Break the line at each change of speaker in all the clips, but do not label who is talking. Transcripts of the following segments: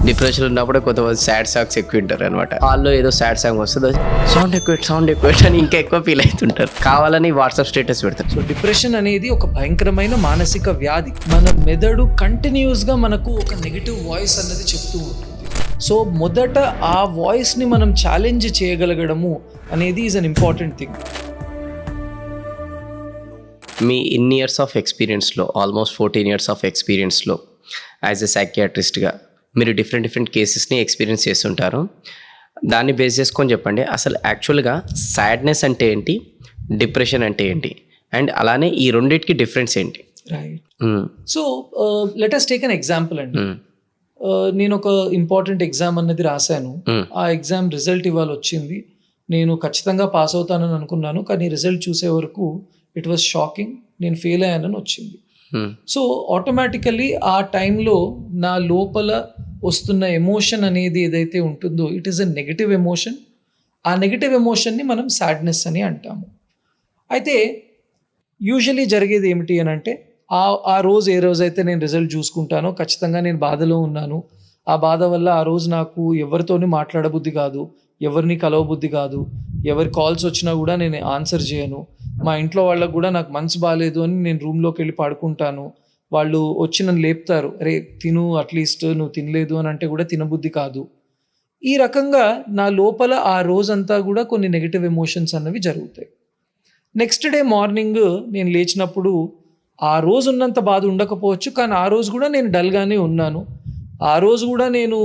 Depression ఉన్నప్పుడే కొంతమంది sad songs ఎక్కువ వింటారు అనమాట. వాళ్ళు ఏదో సాడ్ సాంగ్ వస్తుంది, సౌండ్ ఎక్కువ అని ఇంకా ఎక్కువ ఫీల్ అవుతుంటారు, కావాలని వాట్సాప్ స్టేటస్ పెడతారు.
సో డిప్రెషన్ అనేది ఒక భయంకరమైన మానసిక వ్యాధి. మన మెదడు కంటిన్యూస్గా మనకు ఒక నెగిటివ్ వాయిస్ అన్నది చెప్తూ ఉంటుంది. సో మొదట ఆ వాయిస్ని మనం ఛాలెంజ్ చేయగలగడము అనేది ఈజ్ అన్ ఇంపార్టెంట్ థింగ్.
మీ ఇన్ని ఇయర్స్ ఆఫ్ ఎక్స్పీరియన్స్లో, ఆల్మోస్ట్ 14 years ఆఫ్ ఎక్స్పీరియన్స్లో యాజ్ ఎ సైకియాట్రిస్ట్గా మీరు డిఫరెంట్ కేసెస్ని ఎక్స్పీరియన్స్ చేస్తుంటారు. దాన్ని బేస్ చేసుకొని చెప్పండి, అసలు యాక్చువల్గా సాడ్నెస్ అంటే ఏంటి, డిప్రెషన్ అంటే ఏంటి, అండ్ అలానే ఈ రెండింటికి డిఫరెన్స్ ఏంటి?
Right. So let us take an example అండి. నేను ఒక ఇంపార్టెంట్ ఎగ్జామ్ అన్నది రాశాను. ఆ ఎగ్జామ్ రిజల్ట్ ఇవాళ వచ్చింది. నేను ఖచ్చితంగా పాస్ అవుతానని అనుకున్నాను, కానీ రిజల్ట్ చూసే వరకు ఇట్ వాజ్ షాకింగ్. నేను ఫెయిల్ అయ్యానని వచ్చింది. సో ఆటోమేటికలీ ఆ టైంలో నా లోపల వస్తున్న ఎమోషన్ అనేది ఏదైతే ఉంటుందో it is a negative emotion. ఆ నెగటివ్ ఎమోషన్ని మనం సాడ్నెస్ అని అంటాము. అయితే యూజువలీ జరిగేది ఏమిటి అని అంటే ఆ రోజు ఏ రోజైతే నేను రిజల్ట్ చూసుకుంటానో ఖచ్చితంగా నేను బాధలో ఉన్నాను. ఆ బాధ వల్ల ఆ రోజు నాకు ఎవరితోని మాట్లాడబుద్ధి కాదు, ఎవరిని కలవబుద్ధి కాదు, ఎవరి కాల్స్ వచ్చినా కూడా నేను ఆన్సర్ చేయను. మా ఇంట్లో వాళ్ళకు కూడా నాకు మనసు బాగాలేదు అని నేను రూమ్లోకి వెళ్ళి పడుకుంటాను. వాళ్ళు వచ్చి నన్ను లేపుతారు, అరే తిను అట్లీస్ట్, నువ్వు తినలేదు అని అంటే కూడా తినబుద్ధి కాదు. ఈ రకంగా నా లోపల ఆ రోజంతా కూడా కొన్ని నెగిటివ్ ఎమోషన్స్ అన్నవి జరుగుతాయి. నెక్స్ట్ డే మార్నింగ్ నేను లేచినప్పుడు ఆ రోజు ఉన్నంత బాధ ఉండకపోవచ్చు, కానీ ఆ రోజు కూడా నేను డల్గానే ఉన్నాను. ఆ రోజు కూడా నేను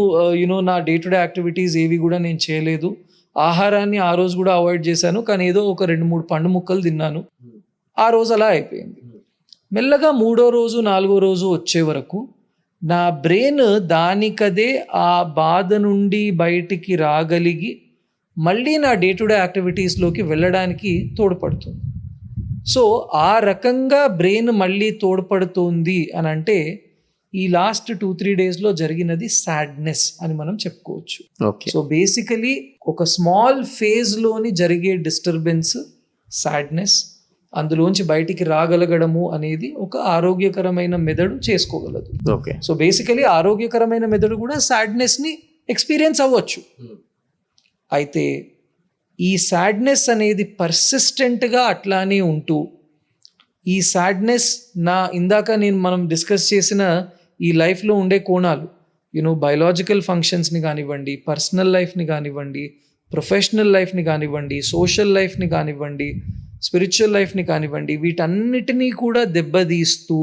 నా డే టు డే యాక్టివిటీస్ ఏవి కూడా నేను చేయలేదు. ఆహారాన్ని ఆ రోజు కూడా అవాయిడ్ చేశాను, కానీ ఏదో ఒక 2-3 పండు ముక్కలు తిన్నాను. ఆ రోజు అలా అయిపోయింది. మెల్లగా 3వ రోజు 4వ రోజు వచ్చే వరకు నా బ్రెయిన్ దానికదే ఆ బాధ నుండి బయటికి రాగలిగి మళ్ళీ నా డే టు డే యాక్టివిటీస్లోకి వెళ్ళడానికి తోడ్పడుతుంది. సో ఆ రకంగా బ్రెయిన్ మళ్ళీ తోడ్పడుతుంది అని అంటే ఈ లాస్ట్ 2-3 డేస్లో జరిగినది సాడ్నెస్ అని మనం చెప్పుకోవచ్చు. సో బేసికలీ ఒక స్మాల్ ఫేజ్లోని జరిగే డిస్టర్బెన్స్ సాడ్నెస్, అందులోంచి బయటికి రాగలగడము అనేది ఒక ఆరోగ్యకరమైన మెదడు చేసుకోగలదు. సో బేసికలీ ఆరోగ్యకరమైన మెదడు కూడా సాడ్నెస్ని ఎక్స్పీరియన్స్ అవ్వచ్చు. అయితే ఈ సాడ్నెస్ అనేది పర్సిస్టెంట్గా అట్లానే ఉంటూ ఈ సాడ్నెస్ ఇందాక మనం డిస్కస్ చేసిన ఈ లైఫ్లో ఉండే కోణాలు, బయోలాజికల్ ఫంక్షన్స్ని కానివ్వండి, పర్సనల్ లైఫ్ని కానివ్వండి, ప్రొఫెషనల్ లైఫ్ని కానివ్వండి, సోషల్ లైఫ్ని కానివ్వండి, స్పిరిచువల్ లైఫ్ని కానివ్వండి, వీటన్నిటినీ కూడా దెబ్బతీస్తూ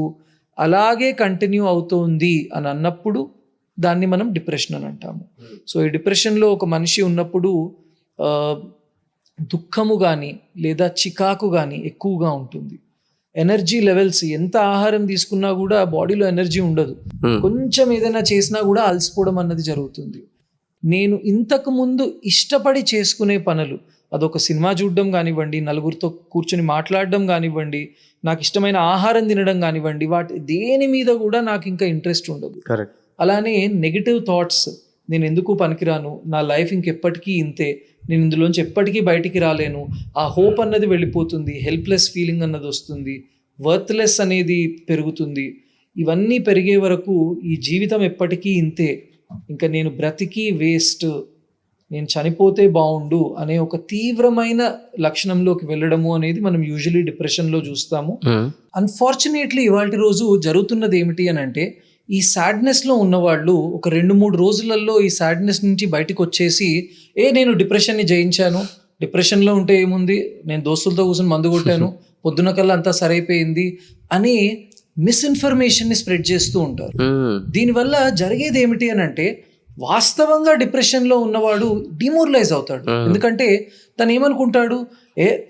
అలాగే కంటిన్యూ అవుతుంది అని అన్నప్పుడు దాన్ని మనం డిప్రెషన్ అని అంటాము. సో ఈ డిప్రెషన్లో ఒక మనిషి ఉన్నప్పుడు దుఃఖము కానీ లేదా చికాకు కానీ ఎక్కువగా ఉంటుంది. ఎనర్జీ లెవెల్స్, ఎంత ఆహారం తీసుకున్నా కూడా బాడీలో ఎనర్జీ ఉండదు. కొంచెం ఏదైనా చేసినా కూడా అలసిపోవడం అన్నది జరుగుతుంది. నేను ఇంతకు ముందు ఇష్టపడి చేసుకునే పనులు, అదొక సినిమా చూడడం కానివ్వండి, నలుగురితో కూర్చొని మాట్లాడడం కానివ్వండి, నాకు ఇష్టమైన ఆహారం తినడం కానివ్వండి, దేని మీద కూడా నాకు ఇంకా ఇంట్రెస్ట్ ఉండదు. అలానే నెగిటివ్ థాట్స్, నేను ఎందుకు పనికిరాను, నా లైఫ్ ఇంకెప్పటికీ ఇంతే, నేను ఇందులోంచి ఎప్పటికీ బయటికి రాలేను, ఆ హోప్ అన్నది వెళ్ళిపోతుంది, హెల్ప్లెస్ ఫీలింగ్ అన్నది వస్తుంది, వర్త్లెస్ అనేది పెరుగుతుంది. ఇవన్నీ పెరిగే వరకు ఈ జీవితం ఎప్పటికీ ఇంతే, ఇంకా నేను బ్రతికి వేస్ట్, నేను చనిపోతే బాగుండు అనే ఒక తీవ్రమైన లక్షణంలోకి వెళ్ళడము అనేది మనం యూజువలీ డిప్రెషన్లో చూస్తాము. అన్ఫార్చునేట్లీ ఇవాళ రోజు జరుగుతున్నది ఏమిటి అని అంటే ఈ సాడ్నెస్లో ఉన్నవాళ్ళు ఒక 2-3 రోజులలో ఈ సాడ్నెస్ నుంచి బయటకు వచ్చేసి నేను డిప్రెషన్ని జయించాను, డిప్రెషన్లో ఉంటే ఏముంది, నేను దోస్తులతో కూర్చొని మందు కొట్టాను, పొద్దున కల్లా అంతా సరైపోయింది అని మిస్ఇన్ఫర్మేషన్ని స్ప్రెడ్ చేస్తూ ఉంటారు. దీనివల్ల జరిగేది ఏమిటి అని అంటే వాస్తవంగా డిప్రెషన్లో ఉన్నవాడు డిమోరలైజ్ అవుతాడు. ఎందుకంటే తను ఏమనుకుంటాడు,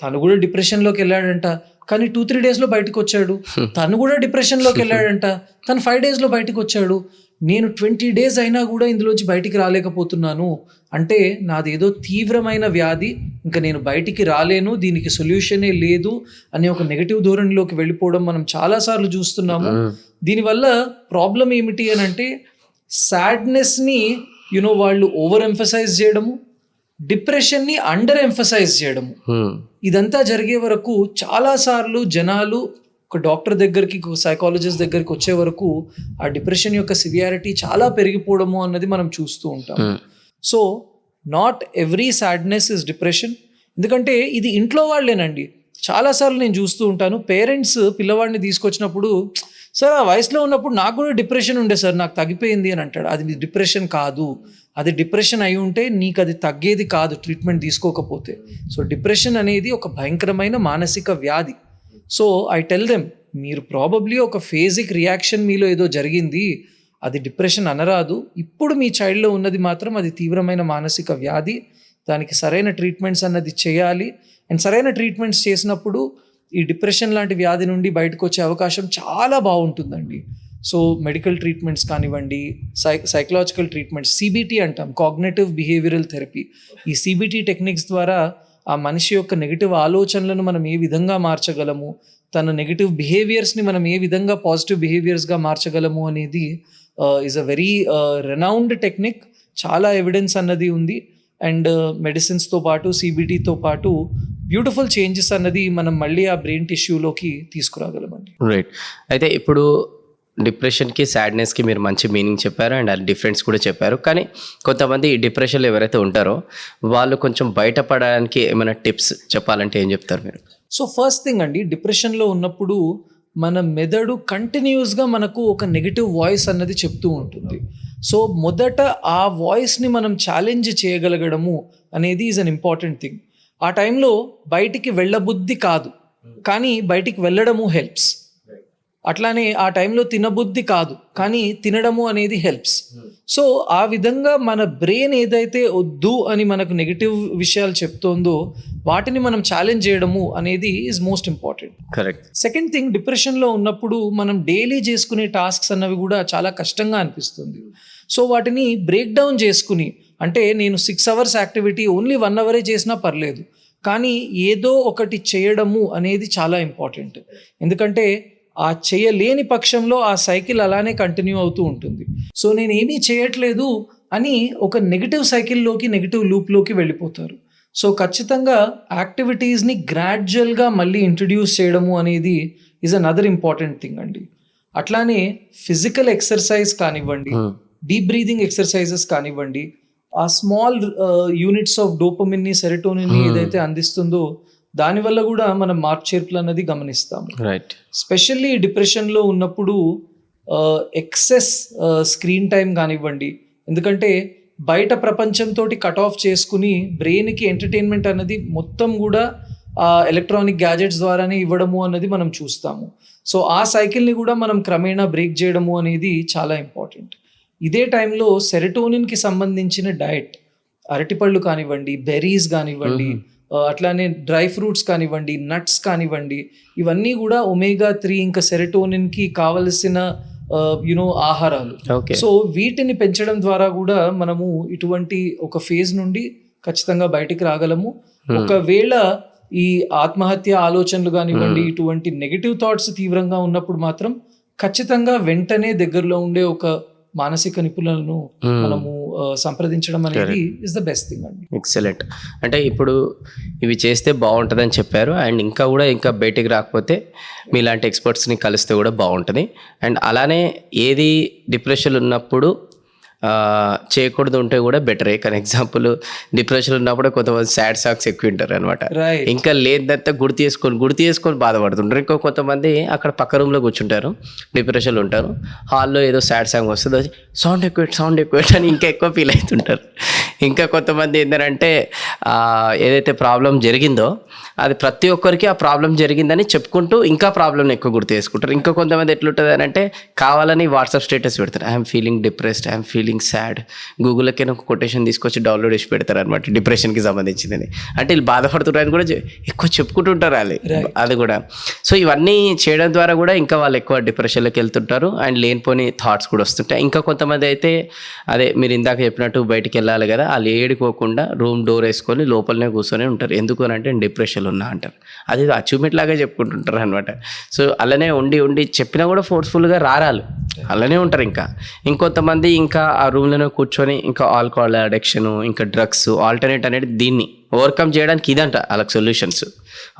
తను కూడా డిప్రెషన్లోకి వెళ్ళాడంట, కానీ 2-3 డేస్లో బయటకు వచ్చాడు. తను కూడా డిప్రెషన్లోకి వెళ్ళాడంట, తను 5 డేస్లో బయటకు వచ్చాడు. నేను 20 డేస్ అయినా కూడా ఇందులోంచి బయటికి రాలేకపోతున్నాను అంటే నాదేదో తీవ్రమైన వ్యాధి, ఇంకా నేను బయటికి రాలేను, దీనికి సొల్యూషనే లేదు అనే ఒక నెగటివ్ ధోరణిలోకి వెళ్ళిపోవడం మనం చాలాసార్లు చూస్తున్నాము. దీనివల్ల ప్రాబ్లం ఏమిటి అని అంటే సాడ్నెస్ని వాళ్ళు ఓవర్ ఎంఫసైజ్ చేయడము, డిప్రెషన్ని అండర్ ఎంఫసైజ్ చేయడము. ఇదంతా జరిగే వరకు చాలాసార్లు జనాలు ఒక డాక్టర్ దగ్గరికి, ఒక సైకాలజిస్ట్ దగ్గరికి వచ్చే వరకు ఆ డిప్రెషన్ యొక్క సివియారిటీ చాలా పెరిగిపోవడము అన్నది మనం చూస్తూ ఉంటాం. So not every sadness is depression. ఎందుకంటే ఇది ఇంట్లో వాళ్ళేనండి. చాలాసార్లు నేను చూస్తూ ఉంటాను, పేరెంట్స్ పిల్లవాడిని తీసుకొచ్చినప్పుడు, సార్ ఆ వయసులో ఉన్నప్పుడు నాకు కూడా డిప్రెషన్ ఉండే సార్, నాకు తగ్గిపోయింది అని అంటాడు. అది డిప్రెషన్ కాదు. అది డిప్రెషన్ అయి ఉంటే నీకు అది తగ్గేది కాదు ట్రీట్మెంట్ తీసుకోకపోతే. సో డిప్రెషన్ అనేది ఒక భయంకరమైన మానసిక వ్యాధి. సో ఐ టెల్ దెమ్, మీరు ప్రాబబ్లీ ఒక ఫేజిక్ రియాక్షన్ మీలో ఏదో జరిగింది, అది డిప్రెషన్ అనరాదు. ఇప్పుడు మీ చైల్డ్లో ఉన్నది మాత్రం అది తీవ్రమైన మానసిక వ్యాధి. దానికి సరైన ట్రీట్మెంట్స్ అన్నది చేయాలి. అండ్ సరైన ట్రీట్మెంట్స్ చేసినప్పుడు ఈ డిప్రెషన్ లాంటి వ్యాధి నుండి బయటకు వచ్చే అవకాశం చాలా బాగుంటుందండి. సో మెడికల్ ట్రీట్మెంట్స్ కానివ్వండి, సైకలాజికల్ ట్రీట్మెంట్స్, సిబిటి అంటాం, కాగ్నిటివ్ బిహేవియరల్ థెరపీ. ఈ సిబిటి టెక్నిక్స్ ద్వారా ఆ మనిషి యొక్క నెగిటివ్ ఆలోచనలను మనం ఏ విధంగా మార్చగలము, తన నెగిటివ్ బిహేవియర్స్ని మనం ఏ విధంగా పాజిటివ్ బిహేవియర్స్గా మార్చగలము అనేది is a very renowned technique. చాలా ఎవిడెన్స్ అన్నది ఉంది. అండ్ మెడిసిన్స్తో పాటు, సిబిటీతో పాటు బ్యూటిఫుల్ చేంజెస్ అన్నది మనం మళ్ళీ ఆ బ్రెయిన్ టిష్యూలోకి తీసుకురాగలమండి.
రైట్. అయితే ఇప్పుడు డిప్రెషన్కి, సాడ్నెస్కి మీరు మంచి మీనింగ్ చెప్పారు అండ్ అది డిఫరెన్స్ కూడా చెప్పారు. కానీ కొంతమంది ఈ డిప్రెషన్లో ఎవరైతే ఉంటారో వాళ్ళు కొంచెం బయటపడడానికి ఏమైనా టిప్స్ చెప్పాలంటే ఏం చెప్తారు మీరు?
సో ఫస్ట్ థింగ్ అండి, డిప్రెషన్లో ఉన్నప్పుడు మన మెదడు కంటిన్యూస్గా మనకు ఒక నెగిటివ్ వాయిస్ అన్నది చెప్తూ ఉంటుంది. సో మొదట ఆ వాయిస్ని మనం ఛాలెంజ్ చేయగలగడము అనేది ఈజ్ అన్ ఇంపార్టెంట్ థింగ్. ఆ టైంలో బయటికి వెళ్ళబుద్ధి కాదు, కానీ బయటికి వెళ్ళడము హెల్ప్స్. అట్లానే ఆ టైంలో తినబుద్ధి కాదు, కానీ తినడము అనేది హెల్ప్స్. సో ఆ విధంగా మన బ్రెయిన్ ఏదైతే వద్దు అని మనకు నెగిటివ్ విషయాలు చెప్తోందో వాటిని మనం ఛాలెంజ్ చేయడము అనేది is most important.
Correct.
Second thing, డిప్రెషన్లో ఉన్నప్పుడు మనం డైలీ చేసుకునే టాస్క్స్ అన్నవి కూడా చాలా కష్టంగా అనిపిస్తుంది. సో వాటిని బ్రేక్ డౌన్ చేసుకుని, అంటే నేను 6 hours యాక్టివిటీ ఓన్లీ 1 hour చేసినా పర్లేదు, కానీ ఏదో ఒకటి చేయడము అనేది చాలా ఇంపార్టెంట్. ఎందుకంటే ఆ చేయలేని పక్షంలో ఆ సైకిల్ అలానే కంటిన్యూ అవుతూ ఉంటుంది. సో నేను ఏమీ చేయట్లేదు అని ఒక నెగిటివ్ సైకిల్లోకి, నెగిటివ్ లూప్లోకి వెళ్ళిపోతారు. సో ఖచ్చితంగా యాక్టివిటీస్ని గ్రాడ్యువల్గా మళ్ళీ ఇంట్రడ్యూస్ చేయడము అనేది ఈజ్ అనదర్ ఇంపార్టెంట్ థింగ్ అండి. అట్లానే ఫిజికల్ ఎక్సర్సైజ్ కానివ్వండి, డీప్ బ్రీదింగ్ ఎక్సర్సైజెస్ కానివ్వండి, ఆ స్మాల్ యూనిట్స్ ఆఫ్ డోపమిన్ని, సెరటోనిన్ని ఏదైతే అందిస్తుందో దానివల్ల కూడా మనం మార్పు చేర్పులు అన్నది గమనిస్తాము.
రైట్.
స్పెషల్లీ డిప్రెషన్లో ఉన్నప్పుడు ఎక్సెస్ స్క్రీన్ టైం కానివ్వండి, ఎందుకంటే బయట ప్రపంచంతో కట్ ఆఫ్ చేసుకుని బ్రెయిన్కి ఎంటర్టైన్మెంట్ అన్నది మొత్తం కూడా ఎలక్ట్రానిక్ గ్యాజెట్స్ ద్వారానే ఇవ్వడము అన్నది మనం చూస్తాము. సో ఆ సైకిల్ని కూడా మనం క్రమేణా బ్రేక్ చేయడము అనేది చాలా ఇంపార్టెంట్. ఇదే టైంలో సెరటోనిన్కి సంబంధించిన డయట్, అరటిపళ్ళు కానివ్వండి, బెర్రీస్ కానివ్వండి, అట్లానే డ్రై ఫ్రూట్స్ కానివ్వండి, నట్స్ కానివ్వండి, ఇవన్నీ కూడా ఒమేగా 3 ఇంకా సెరటోనిన్కి కావలసిన ఆహారాలు. సో వీటిని పెంచడం ద్వారా కూడా మనము ఇటువంటి ఒక ఫేజ్ నుండి ఖచ్చితంగా బయటికి రాగలము. ఒకవేళ ఈ ఆత్మహత్య ఆలోచనలు కానివ్వండి, ఇటువంటి నెగిటివ్ థాట్స్ తీవ్రంగా ఉన్నప్పుడు మాత్రం ఖచ్చితంగా వెంటనే దగ్గరలో ఉండే ఒక మానసిక నిపుణులను మనము సంప్రదించడం అనేది ఇస్ ద బెస్ట్ థింగ్ అండి.
ఎక్సలెంట్. అంటే ఇప్పుడు ఇవి చేస్తే బాగుంటుందని చెప్పారు. అండ్ ఇంకా బయటికి రాకపోతే మీలాంటి ఎక్స్పర్ట్స్ని కలిస్తే కూడా బాగుంటుంది. అండ్ అలానే ఏది డిప్రెషన్ ఉన్నప్పుడు చేయకూడదు ఉంటే కూడా బెటరే. కానీ ఎగ్జాంపుల్ డిప్రెషన్ ఉన్నప్పుడు కొంతమంది సాడ్ సాంగ్స్ ఎక్కువ వింటారు అనమాట. ఇంకా లేదంతా గుర్తు చేసుకొని బాధపడుతుంటారు. ఇంకో కొంతమంది అక్కడ పక్క రూమ్లో కూర్చుంటారు, డిప్రెషన్లో ఉంటారు, హాల్లో ఏదో సాడ్ సాంగ్ వస్తుంది, సౌండ్ ఎక్కువ అని ఇంకా ఎక్కువ ఫీల్ అవుతుంటారు. ఇంకా కొంతమంది ఏంటంటే ఏదైతే ప్రాబ్లం జరిగిందో అది ప్రతి ఒక్కరికి ఆ ప్రాబ్లం జరిగిందని చెప్పుకుంటూ ఇంకా ప్రాబ్లమ్ని ఎక్కువ గుర్తు చేసుకుంటారు. ఇంకా కొంతమంది ఎట్లుంటుంది అని అంటే కావాలని వాట్సాప్ స్టేటస్ పెడతారు, I'm feeling depressed, I'm feeling sad, గూగుల్కి ఒక కొటేషన్ తీసుకొచ్చి డౌన్లోడ్ చేసి పెడతారు అనమాట డిప్రెషన్కి సంబంధించిందని. అంటే వీళ్ళు బాధపడుతుంటారని కూడా ఎక్కువ చెప్పుకుంటుంటారు అది కూడా. సో ఇవన్నీ చేయడం ద్వారా కూడా ఇంకా వాళ్ళు ఎక్కువ డిప్రెషన్లోకి వెళ్తుంటారు అండ్ లేనిపోని థాట్స్ కూడా వస్తుంటాయి. ఇంకా కొంతమంది అయితే అదే మీరు ఇందాక చెప్పినట్టు బయటికి వెళ్ళాలి కదా, వాళ్ళు ఏడుకోకుండా రూమ్ డోర్ వేసుకొని లోపలనే కూర్చొని ఉంటారు. ఎందుకు అని అంటే డిప్రెషన్లో ఉన్నా అంటారు. అది అచీవ్మెంట్ లాగా చెప్పుకుంటుంటారు అనమాట. సో అలానే ఉండి చెప్పినా కూడా ఫోర్స్ఫుల్గా రారాలు అలానే ఉంటారు. ఇంకొంతమంది ఇంకా ఆ రూమ్లోనే కూర్చొని ఇంకా ఆల్కహాల్ అడిక్షన్, ఇంకా డ్రగ్స్, ఆల్టర్నేట్ అనేది దీన్ని ఓవర్కమ్ చేయడానికి ఇదంట వాళ్ళకి సొల్యూషన్స్.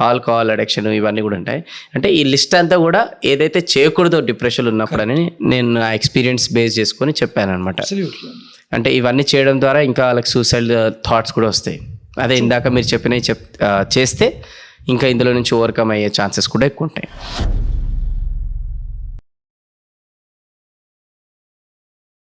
ఆల్కహాల్ అడిక్షన్ ఇవన్నీ కూడా ఉంటాయి. అంటే ఈ లిస్ట్ అంతా కూడా ఏదైతే చేయకూడదో డిప్రెషన్ ఉన్నప్పుడని నేను నా ఎక్స్పీరియన్స్ బేస్ చేసుకొని చెప్పాను అనమాట.
Absolutely.
అంటే ఇవన్నీ చేయడం ద్వారా ఇంకా వాళ్ళకి సూసైడ్ థాట్స్ కూడా వస్తాయి. అదే ఇందాక మీరు చెప్పినవి చేస్తే ఇంకా ఇందులో నుంచి ఓవర్కమ్ అయ్యే ఛాన్సెస్ కూడా ఎక్కువ ఉంటాయి.